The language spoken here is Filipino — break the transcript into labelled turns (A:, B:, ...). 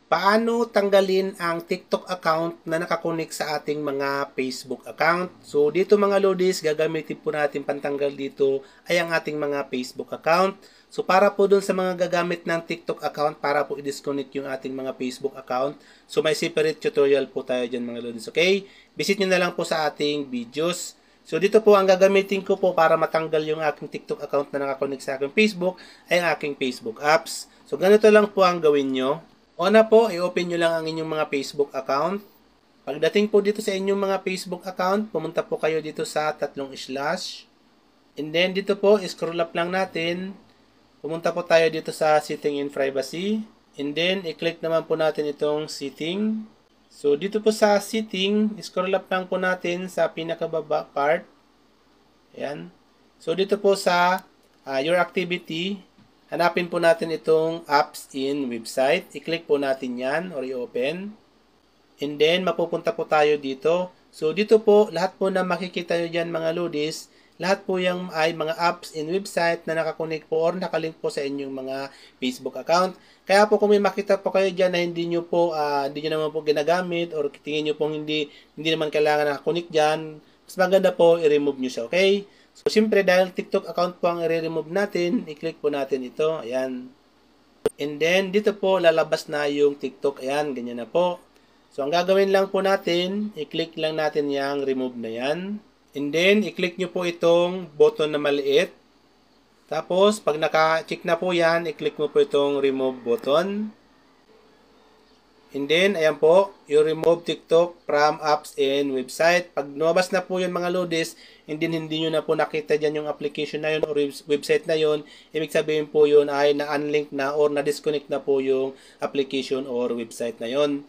A: Paano tanggalin ang TikTok account na nakakonek sa ating mga Facebook account? So dito mga lodis, gagamitin po natin pantanggal dito ay ang ating mga Facebook account. So para po dun sa mga gagamit ng TikTok account, para po i-disconnect yung ating mga Facebook account. So may separate tutorial po tayo dyan mga lodis, okay? Visit nyo na lang po sa ating videos. So dito po ang gagamitin ko po para matanggal yung aking TikTok account na nakakonek sa aking Facebook ay ang aking Facebook apps. So ganito lang po ang gawin nyo. Una po, i-open nyo lang ang inyong mga Facebook account. Pagdating po dito sa inyong mga Facebook account, pumunta po kayo dito sa tatlong slash. And then dito po, scroll up lang natin. Pumunta po tayo dito sa setting and privacy. And then, i-click naman po natin itong setting. So dito po sa setting, scroll up lang po natin sa pinakababa part. Ayan. So dito po sa your activity, hanapin po natin itong apps in website. I-click po natin yan or i-open. And then, mapupunta po tayo dito. So, dito po, lahat po na makikita nyo dyan mga lodis, lahat po yung ay mga apps in website na nakakonek po or nakalink po sa inyong mga Facebook account. Kaya po kung may makita po kayo dyan na hindi nyo naman po ginagamit or tingin nyo po hindi naman kailangan nakakonek dyan, mas maganda po i-remove nyo siya, okay? So, siyempre, dahil TikTok account po ang i-remove natin, i-click po natin ito. Ayan. And then, dito po, lalabas na yung TikTok. Ayan, ganyan na po. So, ang gagawin lang po natin, i-click lang natin yung remove na yan. And then, i-click nyo po itong button na maliit. Tapos, pag naka-check na po yan, i-click mo po itong remove button. And then, ayan po, you remove TikTok from apps and website. Pag lumabas na po yun mga lodis, and then hindi nyo na po nakita dyan yung application na yun or website na yun, ibig sabihin po yun ay na-unlink na or na-disconnect na po yung application or website na yun.